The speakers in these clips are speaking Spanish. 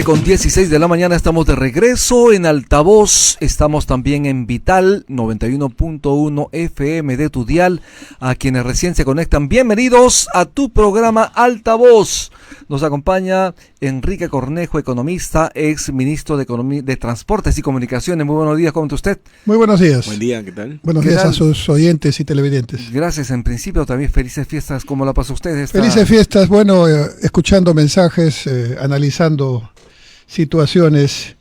Con 16 de la mañana estamos de regreso en Altavoz, estamos también en Vital 91.1 FM de tu dial. A quienes recién se conectan, bienvenidos a tu programa Altavoz. Nos acompaña Enrique Cornejo, economista, ex ministro de Transportes y Comunicaciones. Muy buenos días, ¿cómo está usted? Muy buenos días. Buen día, ¿qué tal? Buenos días a sus oyentes y televidentes. Gracias, en principio también felices fiestas. ¿Cómo la pasó usted? Felices fiestas, bueno, escuchando mensajes, analizando situaciones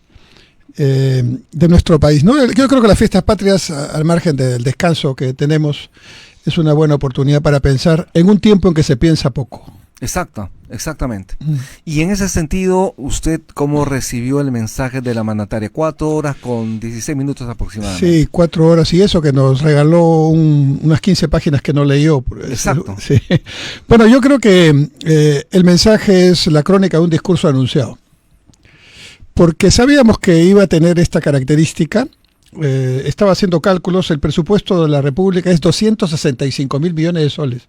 de nuestro país, ¿no? Yo creo que las fiestas patrias, al margen del descanso que tenemos, es una buena oportunidad para pensar en un tiempo en que se piensa poco. Exactamente. Y en ese sentido, ¿usted cómo recibió el mensaje de la mandataria? 4 horas con 16 minutos aproximadamente. Sí, 4 horas y eso, que nos regaló unas 15 páginas que no leyó. Exacto. Sí. Bueno, yo creo que el mensaje es la crónica de un discurso anunciado. Porque sabíamos que iba a tener esta característica, estaba haciendo cálculos, el presupuesto de la República es 265 mil millones de soles.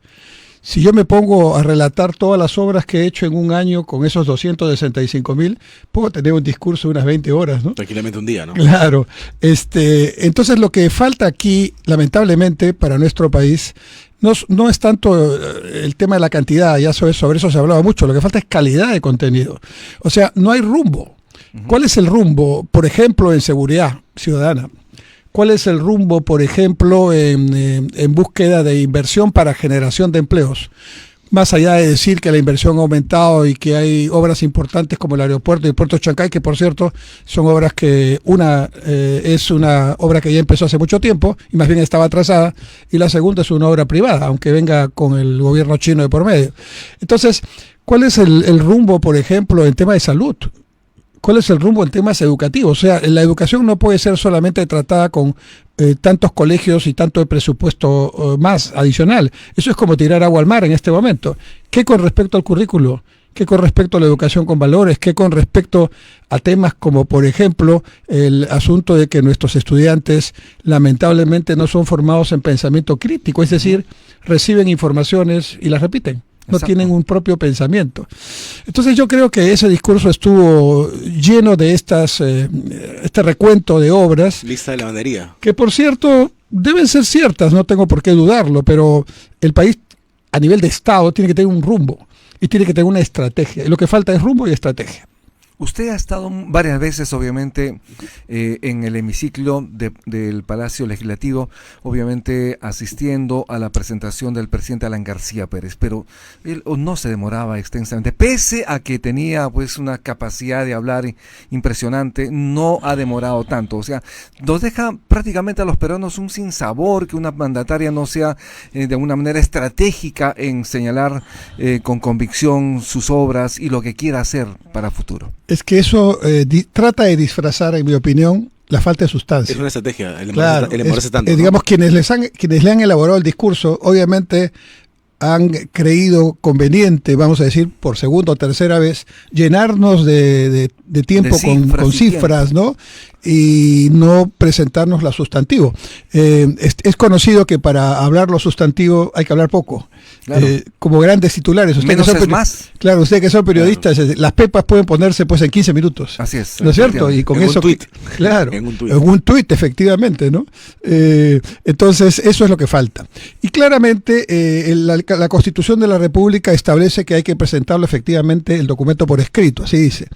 Si yo me pongo a relatar todas las obras que he hecho en un año con esos 265 mil, puedo tener un discurso de unas 20 horas, ¿no? Tranquilamente un día, ¿no? Claro. Entonces lo que falta aquí, lamentablemente, para nuestro país, no es tanto el tema de la cantidad, ya sobre eso se hablaba mucho, lo que falta es calidad de contenido. O sea, no hay rumbo. ¿Cuál es el rumbo, por ejemplo, en seguridad ciudadana? ¿Cuál es el rumbo, por ejemplo, en búsqueda de inversión para generación de empleos? Más allá de decir que la inversión ha aumentado y que hay obras importantes como el aeropuerto y el puerto de Chancay, que por cierto son obras que es una obra que ya empezó hace mucho tiempo y más bien estaba atrasada, y la segunda es una obra privada, aunque venga con el gobierno chino de por medio. Entonces, ¿cuál es el rumbo, por ejemplo, en tema de salud? ¿Cuál es el rumbo en temas educativos? O sea, la educación no puede ser solamente tratada con tantos colegios y tanto de presupuesto más adicional. Eso es como tirar agua al mar en este momento. ¿Qué con respecto al currículo? ¿Qué con respecto a la educación con valores? ¿Qué con respecto a temas como, por ejemplo, el asunto de que nuestros estudiantes lamentablemente no son formados en pensamiento crítico? Es decir, reciben informaciones y las repiten. No Exacto. Tienen un propio pensamiento. Entonces yo creo que ese discurso estuvo lleno de este recuento de obras. Lista de lavandería. Que por cierto deben ser ciertas, no tengo por qué dudarlo, pero el país a nivel de Estado tiene que tener un rumbo y tiene que tener una estrategia. Y lo que falta es rumbo y estrategia. Usted ha estado varias veces, obviamente, en el hemiciclo del Palacio Legislativo, obviamente asistiendo a la presentación del presidente Alan García Pérez, pero él no se demoraba extensamente, pese a que tenía pues una capacidad de hablar impresionante, no ha demorado tanto. O sea, nos deja prácticamente a los peruanos un sinsabor que una mandataria no sea de una manera estratégica en señalar con convicción sus obras y lo que quiera hacer para futuro. Es que eso trata de disfrazar, en mi opinión, la falta de sustancia. Es una estrategia, el demorarse tanto, ¿no? Digamos, quienes le han elaborado el discurso, obviamente han creído conveniente, vamos a decir, por segunda o tercera vez, llenarnos de tiempo con cifras, ¿no? Y no presentarnos lo sustantivo. Es conocido que para hablar lo sustantivo hay que hablar poco. Claro. Como grandes titulares. Menos es más. Claro, ustedes que son periodistas, claro. Las pepas pueden ponerse pues en 15 minutos. Así es. ¿No es cierto? Y con en eso... un tuit. Claro, en un tuit, efectivamente, ¿no? Entonces, eso es lo que falta. Y claramente, la Constitución de la República establece que hay que presentarlo efectivamente el documento por escrito, así dice.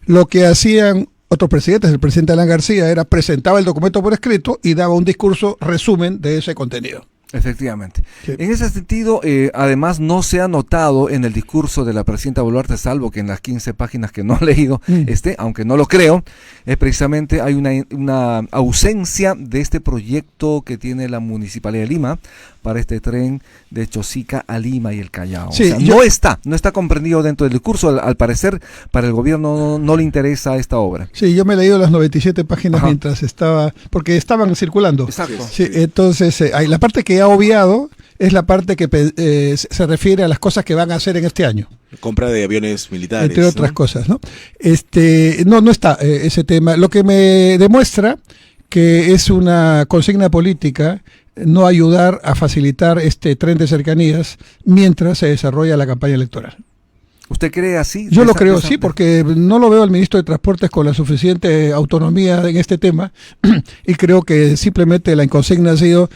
Lo que hacían otros presidentes, el presidente Alan García, presentaba el documento por escrito y daba un discurso resumen de ese contenido. Efectivamente. Sí. En ese sentido, además no se ha notado en el discurso de la presidenta Boluarte, salvo que en las 15 páginas que no he leído, aunque no lo creo, precisamente hay una ausencia de este proyecto que tiene la Municipalidad de Lima para este tren de Chosica a Lima y el Callao. Sí, o sea, no está comprendido dentro del discurso. Al parecer, para el gobierno no le interesa esta obra. Sí, yo me he leído las 97 páginas mientras porque estaban circulando. Exacto. Sí, entonces, la parte que ha obviado es la parte que se refiere a las cosas que van a hacer en este año. Compra de aviones militares. Entre otras cosas, ¿no? No está ese tema. Lo que me demuestra que es una consigna política no ayudar a facilitar este tren de cercanías mientras se desarrolla la campaña electoral. ¿Usted cree así? Yo lo creo, sí, porque no lo veo al ministro de Transportes con la suficiente autonomía en este tema y creo que simplemente la consigna ha sido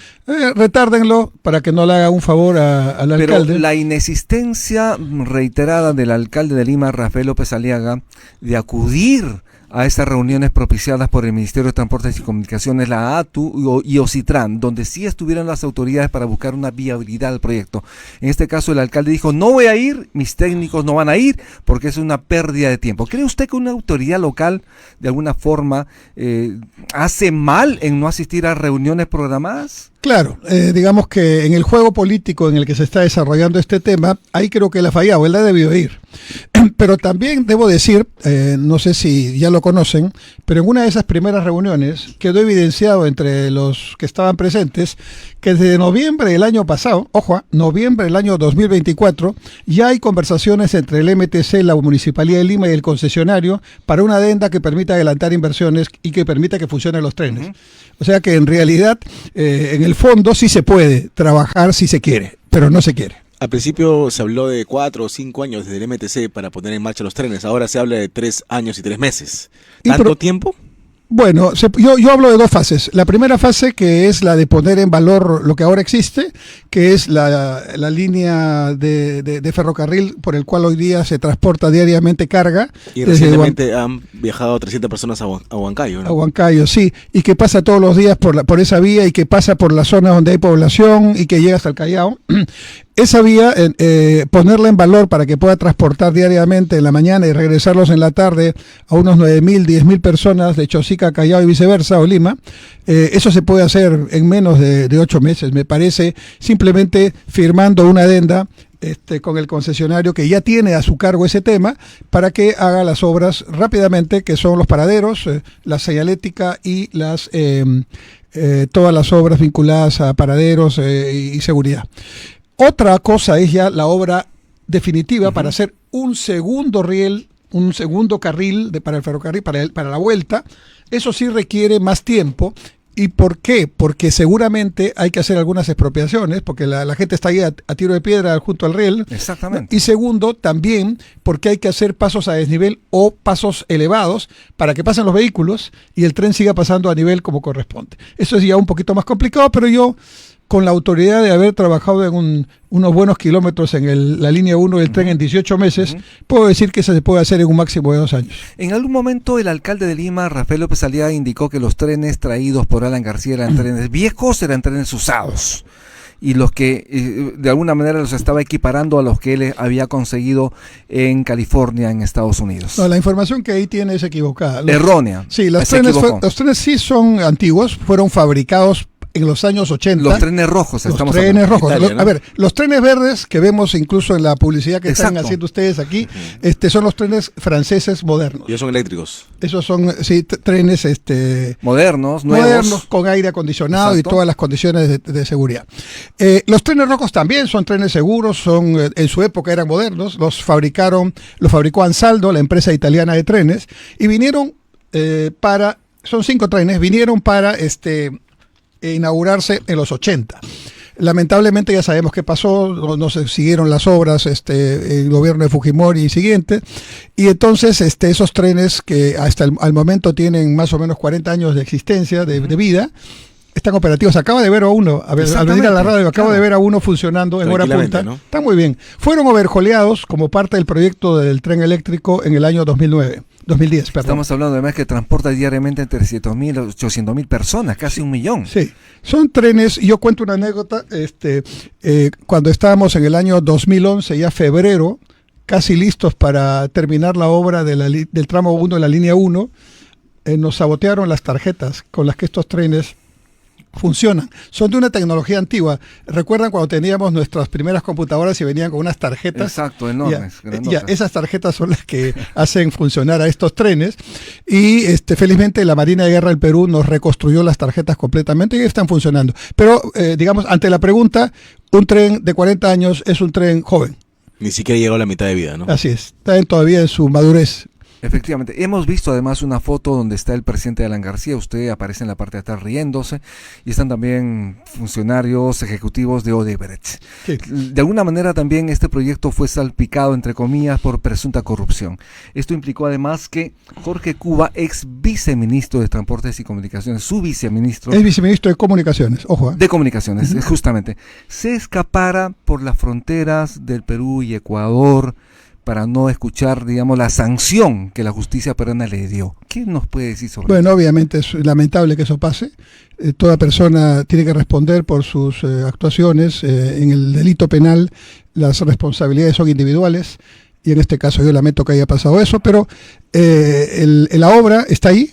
retárdenlo para que no le haga un favor al alcalde. Pero la inexistencia reiterada del alcalde de Lima, Rafael López Aliaga, de acudir a estas reuniones propiciadas por el Ministerio de Transportes y Comunicaciones, la ATU y Ocitran, donde sí estuvieron las autoridades para buscar una viabilidad del proyecto. En este caso el alcalde dijo, no voy a ir, mis técnicos no van a ir, porque es una pérdida de tiempo. ¿Cree usted que una autoridad local de alguna forma hace mal en no asistir a reuniones programadas? Claro, digamos que en el juego político en el que se está desarrollando este tema, ahí creo que él ha fallado, él ha debido ir. Pero también debo decir, no sé si ya lo conocen, pero en una de esas primeras reuniones quedó evidenciado entre los que estaban presentes que desde noviembre del año pasado, ojo, noviembre del año 2024, ya hay conversaciones entre el MTC, la Municipalidad de Lima y el concesionario para una adenda que permita adelantar inversiones y que permita que funcionen los trenes. Uh-huh. O sea que en realidad, en el fondo sí se puede trabajar si se quiere, pero no se quiere. Al principio se habló de 4 o 5 años desde el MTC para poner en marcha los trenes. Ahora se habla de 3 años y 3 meses. ¿Tanto tiempo? Bueno, yo hablo de dos fases. La primera fase, que es la de poner en valor lo que ahora existe, que es la línea de ferrocarril por el cual hoy día se transporta diariamente carga. Y recientemente han viajado 300 personas a Huancayo, ¿no? A Huancayo, sí, y que pasa todos los días por esa vía y que pasa por las zonas donde hay población y que llega hasta el Callao. Esa vía, ponerla en valor para que pueda transportar diariamente en la mañana y regresarlos en la tarde a unos 9.000, 10.000 personas de Chosica a Callao y viceversa, o Lima, eso se puede hacer en menos de 8 meses, me parece, simplemente firmando una adenda con el concesionario que ya tiene a su cargo ese tema para que haga las obras rápidamente, que son los paraderos, la señalética y todas las obras vinculadas a paraderos y seguridad. Otra cosa es ya la obra definitiva para hacer un segundo riel, un segundo carril para el ferrocarril, para la vuelta. Eso sí requiere más tiempo. ¿Y por qué? Porque seguramente hay que hacer algunas expropiaciones, porque la gente está ahí a tiro de piedra junto al riel. Exactamente. Y segundo, también porque hay que hacer pasos a desnivel o pasos elevados para que pasen los vehículos y el tren siga pasando a nivel como corresponde. Eso es ya un poquito más complicado, pero yo, con la autoridad de haber trabajado en unos buenos kilómetros en la línea 1 del tren en 18 meses, puedo decir que eso se puede hacer en un máximo de 2 años. En algún momento el alcalde de Lima, Rafael López Aliaga, indicó que los trenes traídos por Alan García eran trenes viejos, eran trenes usados, y los que de alguna manera los estaba equiparando a los que él había conseguido en California, en Estados Unidos. No, la información que ahí tiene es equivocada. Errónea. Sí, los trenes sí son antiguos, fueron fabricados en los años 80. Los trenes rojos, estamos hablando. Trenes rojos. Italia, ¿no? A ver, los trenes verdes que vemos incluso en la publicidad que están haciendo ustedes aquí, son los trenes franceses modernos. ¿Y esos son eléctricos? Esos son, sí, trenes modernos, nuevos. Modernos, con aire acondicionado. Exacto. Y todas las condiciones de seguridad. Los trenes rojos también son trenes seguros, en su época eran modernos, los fabricó Ansaldo, la empresa italiana de trenes, y vinieron son 5 trenes, vinieron para inaugurarse en los 80. Lamentablemente ya sabemos qué pasó, no se siguieron las obras, el gobierno de Fujimori y siguiente, y entonces esos trenes que hasta al momento tienen más o menos 40 años de existencia, de vida, están operativos. Acaba de ver a uno, al venir a la radio, acabo de ver a uno funcionando en hora punta. ¿No? Está muy bien. Fueron overjoleados como parte del proyecto del tren eléctrico en el año 2010, perdón. Estamos hablando además que transporta diariamente entre 700.000 a 800.000 personas, casi 1 millón. Sí, son trenes, y yo cuento una anécdota, cuando estábamos en el año 2011, ya febrero, casi listos para terminar la obra del tramo 1 de la línea 1, nos sabotearon las tarjetas con las que estos trenes funcionan. Son de una tecnología antigua. ¿Recuerdan cuando teníamos nuestras primeras computadoras y venían con unas tarjetas? Exacto, enormes. Esas tarjetas son las que hacen funcionar a estos trenes, y felizmente la Marina de Guerra del Perú nos reconstruyó las tarjetas completamente y están funcionando. Pero, digamos, ante la pregunta, un tren de 40 años es un tren joven. Ni siquiera llegó a la mitad de vida, ¿no? Así es, está todavía en su madurez. Efectivamente, hemos visto además una foto donde está el presidente Alan García, usted aparece en la parte de atrás riéndose, y están también funcionarios ejecutivos de Odebrecht. Sí. De alguna manera también este proyecto fue salpicado, entre comillas, por presunta corrupción. Esto implicó además que Jorge Cuba, ex viceministro de Transportes y Comunicaciones, su viceministro... Es viceministro de Comunicaciones, ojo. De Comunicaciones, justamente, se escapara por las fronteras del Perú y Ecuador para no escuchar, digamos, la sanción que la justicia peruana le dio. ¿Qué nos puede decir sobre eso? Bueno, obviamente es lamentable que eso pase. Toda persona tiene que responder por sus actuaciones. En el delito penal las responsabilidades son individuales y en este caso yo lamento que haya pasado eso, pero la obra está ahí,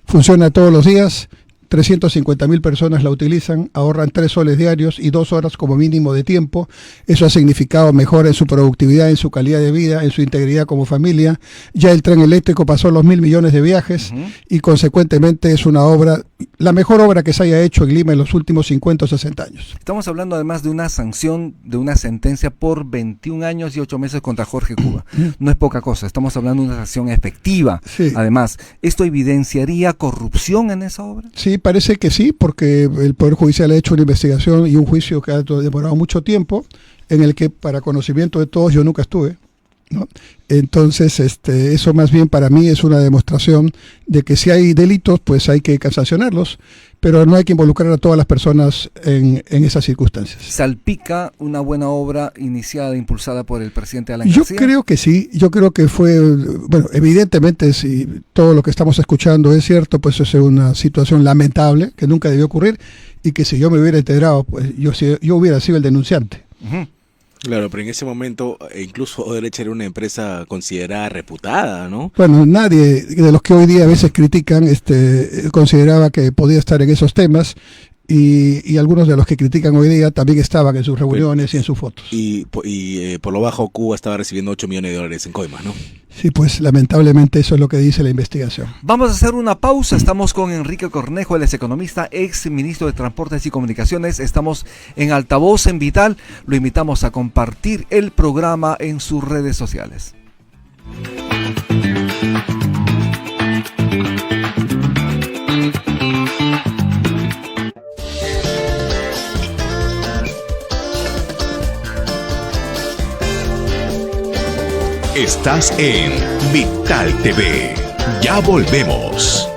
funciona todos los días. 350.000 personas la utilizan, ahorran 3 soles diarios y 2 horas como mínimo de tiempo. Eso ha significado mejora en su productividad, en su calidad de vida, en su integridad como familia. Ya el tren eléctrico pasó los 1.000 millones de viajes y consecuentemente es una obra, la mejor obra que se haya hecho en Lima en los últimos 50 o 60 años. Estamos hablando además de una sanción, de una sentencia por 21 años y 8 meses contra Jorge Cuba. No es poca cosa, estamos hablando de una sanción efectiva. Sí. Además, ¿esto evidenciaría corrupción en esa obra? Sí, parece que sí, porque el Poder Judicial ha hecho una investigación y un juicio que ha demorado mucho tiempo, en el que, para conocimiento de todos, yo nunca estuve, ¿no? Entonces, eso más bien para mí es una demostración de que si hay delitos, pues hay que sancionarlos, pero no hay que involucrar a todas las personas en esas circunstancias. ¿Salpica una buena obra iniciada, impulsada por el presidente Alan García? Yo creo que sí, yo creo que fue, bueno, evidentemente si todo lo que estamos escuchando es cierto, pues es una situación lamentable que nunca debió ocurrir y que si yo me hubiera enterado, pues yo hubiera sido el denunciante. Claro, pero en ese momento incluso Odebrecht era una empresa considerada reputada, ¿no? Bueno, nadie de los que hoy día a veces critican consideraba que podía estar en esos temas y algunos de los que critican hoy día también estaban en sus reuniones y en sus fotos. Y por lo bajo Cuba estaba recibiendo $8 millones en coimas, ¿no? Sí, pues lamentablemente eso es lo que dice la investigación. Vamos a hacer una pausa. Estamos con Enrique Cornejo, él es economista, ex ministro de Transportes y Comunicaciones. Estamos en Altavoz en Vital. Lo invitamos a compartir el programa en sus redes sociales. Estás en Vital TV. Ya volvemos.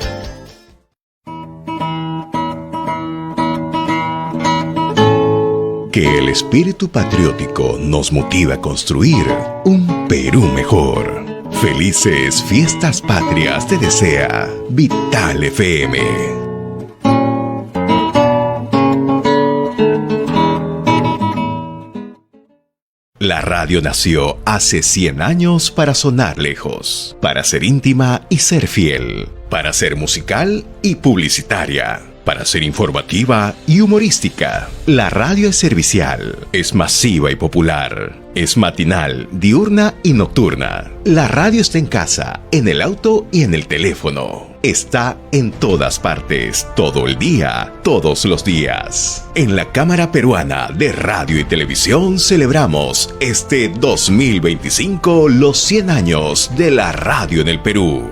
Que el espíritu patriótico nos motive a construir un Perú mejor. Felices fiestas patrias te desea Vital FM. La radio nació hace 100 años para sonar lejos, para ser íntima y ser fiel, para ser musical y publicitaria, para ser informativa y humorística. La radio es servicial, es masiva y popular, es matinal, diurna y nocturna. La radio está en casa, en el auto y en el teléfono. Está en todas partes, todo el día, todos los días. En la Cámara Peruana de Radio y Televisión celebramos este 2025 los 100 años de la radio en el Perú.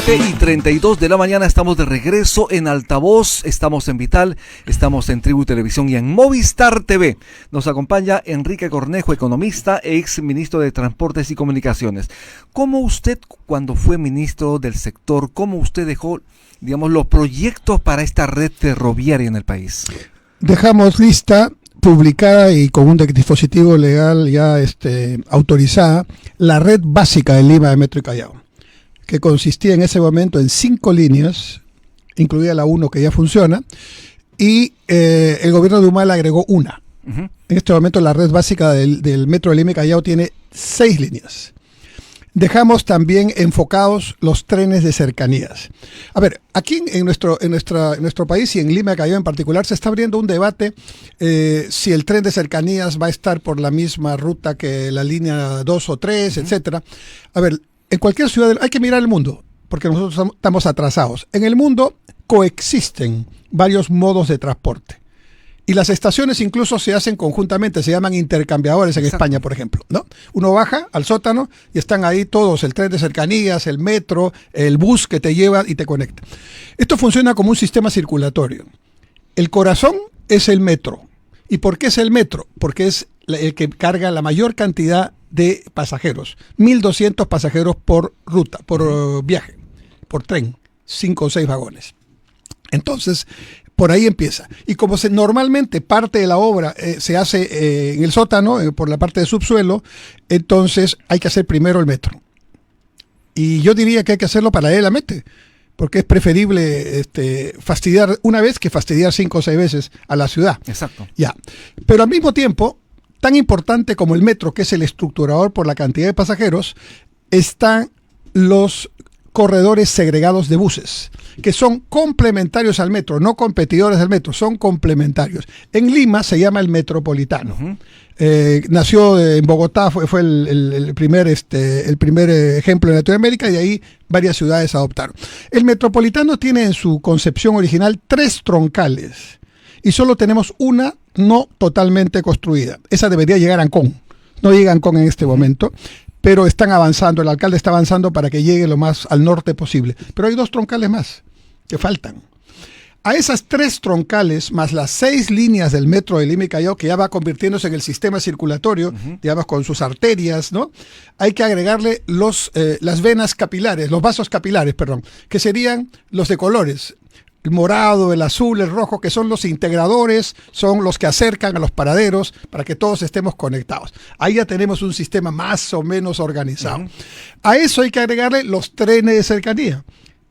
7:32 de la mañana, estamos de regreso en Altavoz, estamos en Vital, estamos en Tribu Televisión y en Movistar TV. Nos acompaña Enrique Cornejo, economista e ex ministro de Transportes y Comunicaciones. ¿Cómo usted, cuando fue ministro del sector, cómo usted dejó, digamos, los proyectos para esta red ferroviaria en el país? Dejamos lista, publicada y con un dispositivo legal ya autorizada, la red básica de Lima de Metro y Callao, que consistía en ese momento en 5 líneas, incluida la 1 que ya funciona, y el gobierno de Humala agregó una. En este momento la red básica del Metro de Lima y Callao tiene 6 líneas. Dejamos también enfocados los trenes de cercanías. A ver, aquí en nuestro país y en Lima y Callao en particular se está abriendo un debate si el tren de cercanías va a estar por la misma ruta que la línea 2 o 3, etcétera. A ver, en cualquier ciudad hay que mirar el mundo, porque nosotros estamos atrasados. En el mundo coexisten varios modos de transporte. Y las estaciones incluso se hacen conjuntamente, se llaman intercambiadores en España, por ejemplo, ¿no? Uno baja al sótano y están ahí todos, el tren de cercanías, el metro, el bus que te lleva y te conecta. Esto funciona como un sistema circulatorio. El corazón es el metro. ¿Y por qué es el metro? Porque es el que carga la mayor cantidad de pasajeros. 1.200 pasajeros por ruta, por viaje, por tren, 5 o 6 vagones. Entonces, por ahí empieza. Y como normalmente parte de la obra se hace en el sótano, por la parte de subsuelo, entonces hay que hacer primero el metro. Y yo diría que hay que hacerlo paralelamente, porque es preferible fastidiar una vez que fastidiar 5 o 6 veces a la ciudad. Exacto. Ya. Pero al mismo tiempo, tan importante como el metro, que es el estructurador por la cantidad de pasajeros, están los corredores segregados de buses, que son complementarios al metro, no competidores del metro, son complementarios. En Lima se llama el Metropolitano. Nació en Bogotá, fue el primer ejemplo en Latinoamérica, y de ahí varias ciudades adoptaron. El Metropolitano tiene en su concepción original 3 troncales y solo tenemos una no totalmente construida. Esa debería llegar a Ancón. No llega a Ancón en este momento, pero están avanzando, el alcalde está avanzando para que llegue lo más al norte posible. Pero hay 2 troncales más que faltan. A esas 3 troncales, más las 6 líneas del metro de Lima y Callao, que ya va convirtiéndose en el sistema circulatorio, digamos, con sus arterias, ¿no? Hay que agregarle las venas capilares, los vasos capilares, perdón, que serían los de colores. El morado, el azul, el rojo, que son los integradores, son los que acercan a los paraderos para que todos estemos conectados. Ahí ya tenemos un sistema más o menos organizado. A eso hay que agregarle los trenes de cercanía,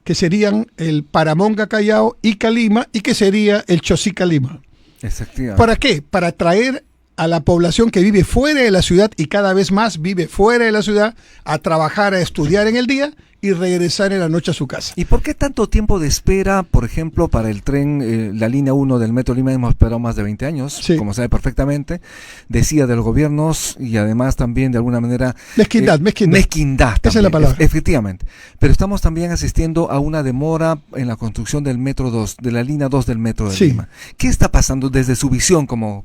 que serían el Paramonga Callao, Ica Lima, y que sería el Chosica Lima. Efectivamente. ¿Para qué? Para atraer a la población que vive fuera de la ciudad y cada vez más vive fuera de la ciudad a trabajar, a estudiar en el día y regresar en la noche a su casa. ¿Y por qué tanto tiempo de espera, por ejemplo, para el tren, la línea 1 del Metro Lima? Hemos esperado más de 20 años, Sí. Como sabe perfectamente, decía de los gobiernos y además también de alguna manera... Mezquindad. Mezquindad. Esa es la palabra. Efectivamente. Pero estamos también asistiendo a una demora en la construcción del Metro 2, de la línea 2 del Metro de Sí. Lima. ¿Qué está pasando desde su visión como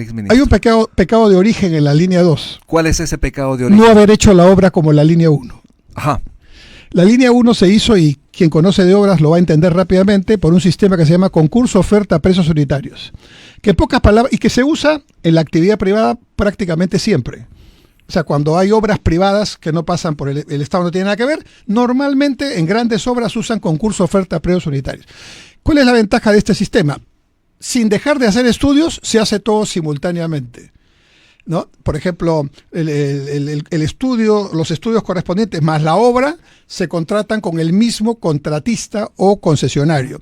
exministro? Hay un pecado de origen en la línea 2. ¿Cuál es ese pecado de origen? No haber hecho la obra como la línea 1. Ajá. La línea 1 se hizo, y quien conoce de obras lo va a entender rápidamente, por un sistema que se llama concurso oferta a precios unitarios, que en pocas palabras, y que se usa en la actividad privada prácticamente siempre. O sea, cuando hay obras privadas que no pasan por el Estado, no tiene nada que ver, normalmente en grandes obras usan concurso oferta a precios unitarios. ¿Cuál es la ventaja de este sistema? Sin dejar de hacer estudios, se hace todo simultáneamente, ¿no? Por ejemplo, el estudio, los estudios correspondientes más la obra se contratan con el mismo contratista o concesionario.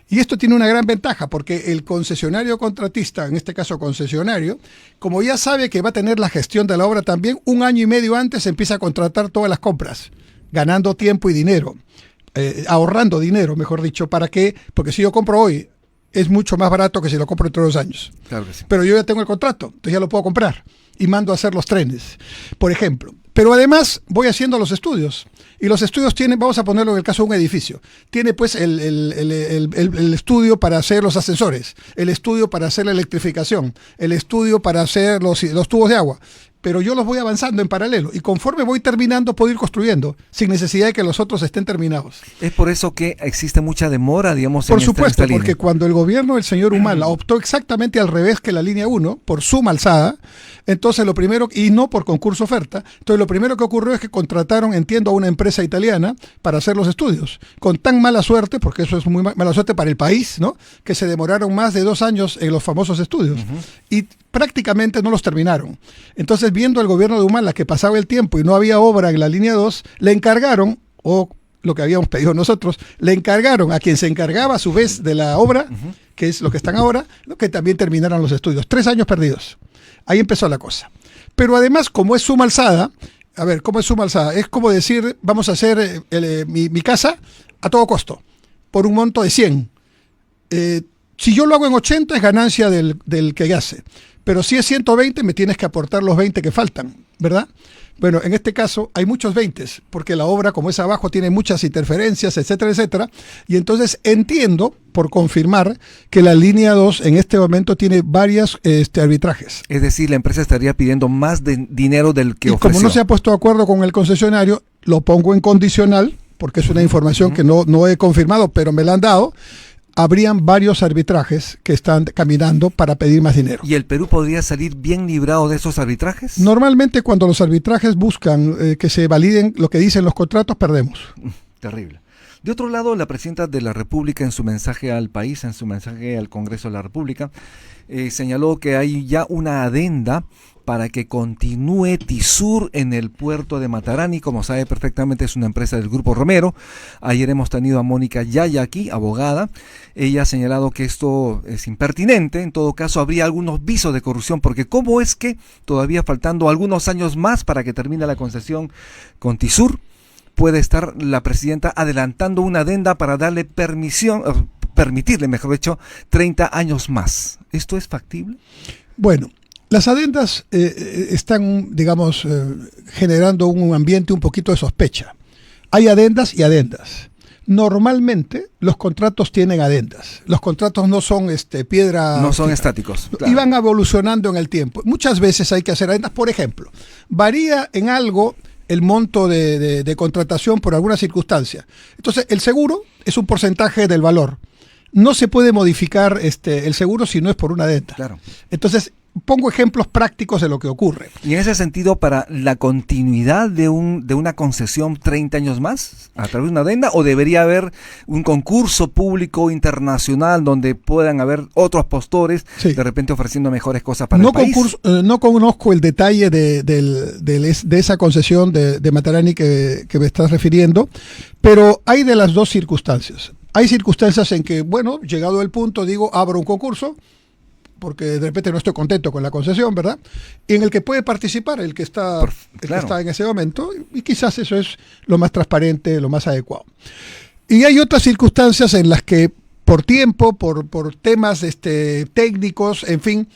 Y esto tiene una gran ventaja, porque el concesionario contratista, en este caso concesionario, como ya sabe que va a tener la gestión de la obra también, 1 año y medio antes empieza a contratar todas las compras, ganando tiempo y dinero, ahorrando dinero, mejor dicho. ¿Para qué? Porque si yo compro hoy, es mucho más barato que si lo compro dentro de 2 años. Claro que sí. Pero yo ya tengo el contrato, entonces ya lo puedo comprar y mando a hacer los trenes, por ejemplo. Pero además voy haciendo los estudios, y los estudios tienen, vamos a ponerlo en el caso de un edificio, tiene pues el estudio para hacer los ascensores, el estudio para hacer la electrificación, el estudio para hacer los tubos de agua. pero yo los voy avanzando en paralelo y conforme voy terminando puedo ir construyendo sin necesidad de que los otros estén terminados. Es por eso que existe mucha demora, digamos, Por en supuesto, esta porque línea. cuando el gobierno del señor Humala optó exactamente al revés que la línea 1, por suma alzada, entonces lo primero, y no por concurso oferta, entonces lo primero que ocurrió es que contrataron, entiendo, a una empresa italiana para hacer los estudios, con tan mala suerte, porque eso es muy mala suerte para el país, ¿no? Que se demoraron más de 2 años en los famosos estudios. Y prácticamente no los terminaron. Entonces, viendo el gobierno de Humala que pasaba el tiempo y no había obra en la línea 2, le encargaron, o lo que habíamos pedido nosotros, le encargaron a quien se encargaba a su vez de la obra, que es lo que están ahora, que también terminaran los estudios. 3 años perdidos. Ahí empezó la cosa. Pero además, como es suma alzada, a ver, ¿cómo es suma alzada? Es como decir, vamos a hacer mi casa a todo costo, por un monto de 100. Si yo lo hago en 80 es ganancia del que hace. Pero si es 120 me tienes que aportar los 20 que faltan, ¿verdad? Bueno, en este caso hay muchos 20, porque la obra, como es abajo, tiene muchas interferencias, etcétera, etcétera. Y entonces entiendo, por confirmar, que la línea 2 en este momento tiene varios arbitrajes. Es decir, la empresa estaría pidiendo más dinero del que y ofreció. Como no se ha puesto de acuerdo con el concesionario, lo pongo en condicional, porque es una información que no he confirmado, pero me la han dado. Habrían varios arbitrajes que están caminando para pedir más dinero. ¿Y el Perú podría salir bien librado de esos arbitrajes? Normalmente cuando los arbitrajes buscan que se validen lo que dicen los contratos, perdemos. Terrible. De otro lado, la presidenta de la República en su mensaje al país, en su mensaje al Congreso de la República, señaló que hay ya una adenda para que continúe Tizur en el puerto de Matarani. Como sabe perfectamente, es una empresa del Grupo Romero. Ayer hemos tenido a Mónica Yaya aquí, abogada. Ella ha señalado que esto es impertinente. En todo caso, habría algunos visos de corrupción, porque ¿cómo es que todavía faltando algunos años más para que termine la concesión con Tizur, puede estar la presidenta adelantando una adenda para darle permitirle, mejor dicho, 30 años más? ¿Esto es factible? Bueno, las adendas están, digamos, generando un ambiente un poquito de sospecha. Hay adendas y adendas. Normalmente los contratos tienen adendas. Los contratos no son piedra. No son estáticos. Claro. Y van evolucionando en el tiempo. Muchas veces hay que hacer adendas. Por ejemplo, varía en algo el monto de contratación por alguna circunstancia. Entonces, el seguro es un porcentaje del valor. No se puede modificar el seguro si no es por una adenda. Claro. Entonces, pongo ejemplos prácticos de lo que ocurre. Y en ese sentido, para la continuidad de una concesión 30 años más, a través de una adenda, ¿o debería haber un concurso público internacional donde puedan haber otros postores, sí, de repente ofreciendo mejores cosas para el país? No conozco el detalle de esa concesión de Matarani que me estás refiriendo, pero hay de las dos circunstancias. Hay circunstancias en que, bueno, llegado el punto, digo, abro un concurso, porque de repente no estoy contento con la concesión, ¿verdad? Y en el que puede participar el que está en ese momento, y quizás eso es lo más transparente, lo más adecuado. Y hay otras circunstancias en las que por tiempo, por temas técnicos, en fin,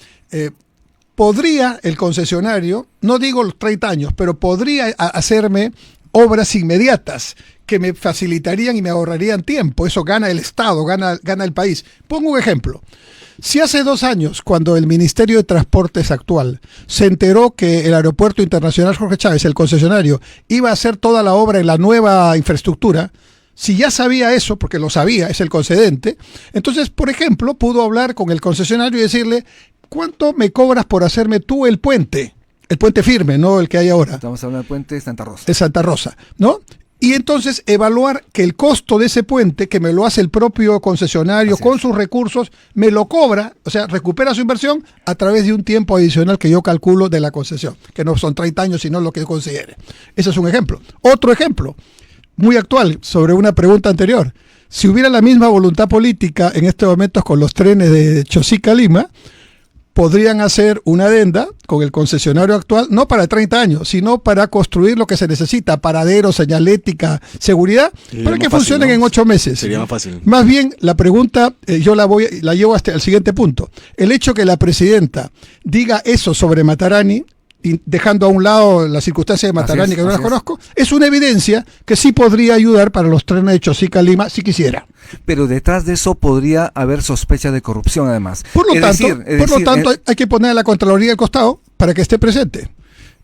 podría el concesionario, no digo los 30 años, pero podría hacerme obras inmediatas que me facilitarían y me ahorrarían tiempo. Eso gana el Estado, gana el país. Pongo un ejemplo. Si hace 2 años, cuando el Ministerio de Transportes actual se enteró que el Aeropuerto Internacional Jorge Chávez, el concesionario, iba a hacer toda la obra en la nueva infraestructura, si ya sabía eso, porque lo sabía, es el concedente, entonces, por ejemplo, pudo hablar con el concesionario y decirle, ¿cuánto me cobras por hacerme tú el puente? El puente firme, no el que hay ahora. Estamos hablando del puente de Santa Rosa. De Santa Rosa, ¿no? Y entonces evaluar que el costo de ese puente, que me lo hace el propio concesionario con sus recursos, me lo cobra, o sea, recupera su inversión a través de un tiempo adicional que yo calculo de la concesión, que no son 30 años, sino lo que considere. Ese es un ejemplo. Otro ejemplo, muy actual, sobre una pregunta anterior. Si hubiera la misma voluntad política en estos momentos con los trenes de Chosica a Lima, podrían hacer una adenda con el concesionario actual, no para 30 años, sino para construir lo que se necesita, paradero, señalética, seguridad, para que funcionen en 8 meses. Sería más fácil. Más bien, la pregunta, yo la llevo hasta el siguiente punto. El hecho que la presidenta diga eso sobre Matarani, y dejando a un lado la circunstancia de Matarani, que no las conozco, es una evidencia que sí podría ayudar para los trenes de Chosica a Lima, si quisiera. Pero detrás de eso podría haber sospecha de corrupción, además. Por lo tanto, hay que poner a la Contraloría al costado para que esté presente.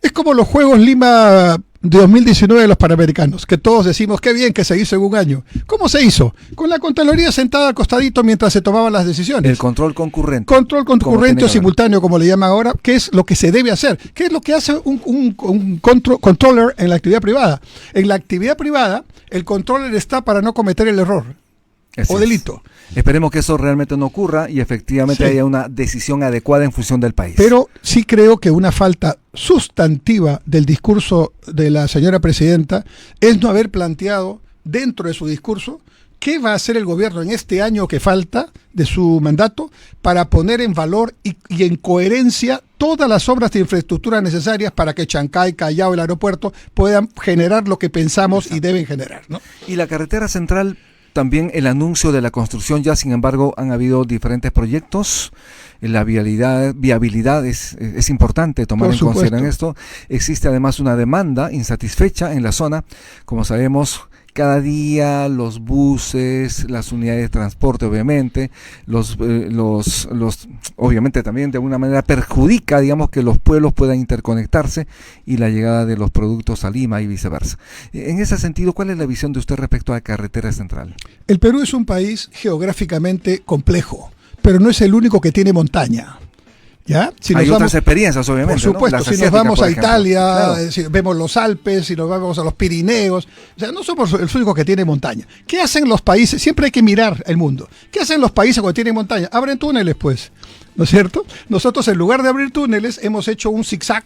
Es como los Juegos Lima de 2019 de los Panamericanos, que todos decimos qué bien que se hizo en un año. ¿Cómo se hizo? Con la Contraloría sentada al costadito mientras se tomaban las decisiones. El control concurrente. Control concurrente o simultáneo, como le llaman ahora, que es lo que se debe hacer. ¿Qué es lo que hace un controller en la actividad privada? En la actividad privada, el controller está para no cometer el error o delito. Esperemos que eso realmente no ocurra y efectivamente haya una decisión adecuada en función del país. Pero sí creo que una falta sustantiva del discurso de la señora presidenta es no haber planteado dentro de su discurso qué va a hacer el gobierno en este año que falta de su mandato para poner en valor y en coherencia todas las obras de infraestructura necesarias para que Chancay, Callao, el aeropuerto puedan generar lo que pensamos y deben generar, ¿no? Y la carretera central, también el anuncio de la construcción, ya sin embargo han habido diferentes proyectos. La viabilidad es importante tomar en consideración esto. Existe además una demanda insatisfecha en la zona. Como sabemos, cada día los buses, las unidades de transporte, obviamente, obviamente también de alguna manera perjudica, digamos, que los pueblos puedan interconectarse y la llegada de los productos a Lima y viceversa. En ese sentido, ¿cuál es la visión de usted respecto a la carretera central? El Perú es un país geográficamente complejo, pero no es el único que tiene montaña. ¿Ya? Hay otras experiencias, obviamente. Por supuesto, ¿no? Si nos vamos a Italia, claro. Si vemos los Alpes, si nos vamos a los Pirineos, o sea, no somos el único que tiene montaña. ¿Qué hacen los países? Siempre hay que mirar el mundo. ¿Qué hacen los países cuando tienen montaña? Abren túneles, pues, ¿no es cierto? Nosotros, en lugar de abrir túneles, hemos hecho un zigzag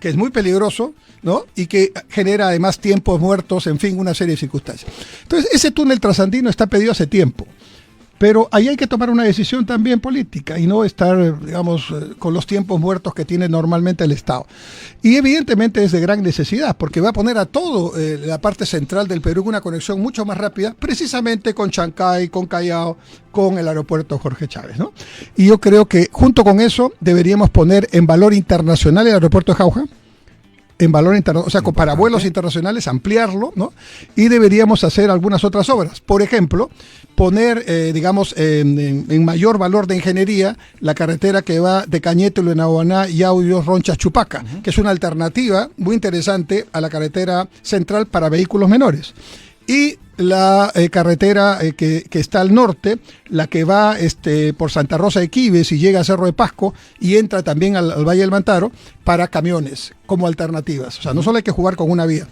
que es muy peligroso, ¿no? Y que genera además tiempos muertos, en fin, una serie de circunstancias. Entonces, ese túnel trasandino está pedido hace tiempo. Pero ahí hay que tomar una decisión también política y no estar, digamos, con los tiempos muertos que tiene normalmente el Estado. Y evidentemente es de gran necesidad, porque va a poner a todo la parte central del Perú una conexión mucho más rápida, precisamente con Chancay, con Callao, con el aeropuerto Jorge Chávez, ¿no? Y yo creo que junto con eso deberíamos poner en valor internacional el aeropuerto de Jauja, en valor internacional, o sea, para vuelos internacionales, ampliarlo, ¿no? Y deberíamos hacer algunas otras obras. Por ejemplo, poner, digamos, en mayor valor de ingeniería la carretera que va de Cañete, Luenahuaná y Audios, Ronchas, Chupaca, que es una alternativa muy interesante a la carretera central para vehículos menores. Y la carretera que está al norte, la que va por Santa Rosa de Quibes y llega a Cerro de Pasco y entra también al Valle del Mantaro para camiones como alternativas. O sea, no solo hay que jugar con una vía.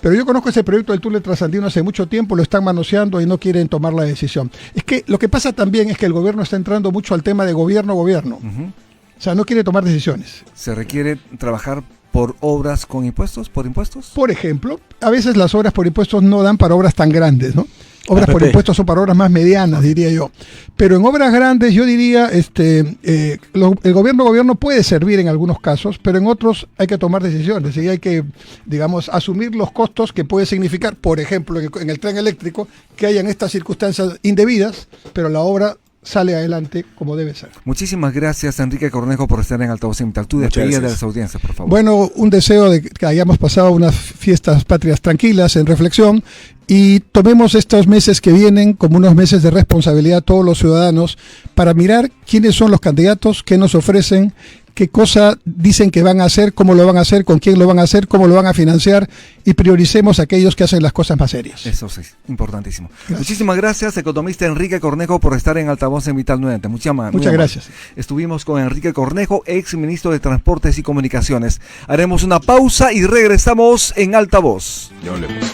Pero yo conozco ese proyecto del túnel trasandino hace mucho tiempo, lo están manoseando y no quieren tomar la decisión. Es que lo que pasa también es que el gobierno está entrando mucho al tema de gobierno. O sea, no quiere tomar decisiones. ¿Se requiere trabajar por obras con impuestos, por impuestos? Por ejemplo, a veces las obras por impuestos no dan para obras tan grandes, ¿no? Obras por impuestos son para obras más medianas, diría yo. Pero en obras grandes, yo diría, el gobierno puede servir en algunos casos, pero en otros hay que tomar decisiones y hay que, digamos, asumir los costos que puede significar, por ejemplo, en el tren eléctrico, que hayan estas circunstancias indebidas, pero la obra sale adelante como debe ser. Muchísimas gracias, Enrique Cornejo, por estar en Altavoz Invital. Tu despedida de las audiencias, por favor. Bueno, un deseo de que hayamos pasado unas fiestas patrias tranquilas, en reflexión, y tomemos estos meses que vienen como unos meses de responsabilidad a todos los ciudadanos para mirar quiénes son los candidatos, qué nos ofrecen, qué cosa dicen que van a hacer, cómo lo van a hacer, con quién lo van a hacer, cómo lo van a financiar, y prioricemos a aquellos que hacen las cosas más serias. Eso sí, importantísimo. Gracias. Muchísimas gracias, economista Enrique Cornejo, por estar en Altavoz Invital nuevamente. Muchas gracias. Estuvimos con Enrique Cornejo, ex ministro de Transportes y Comunicaciones. Haremos una pausa y regresamos en Altavoz. Ya hablemos.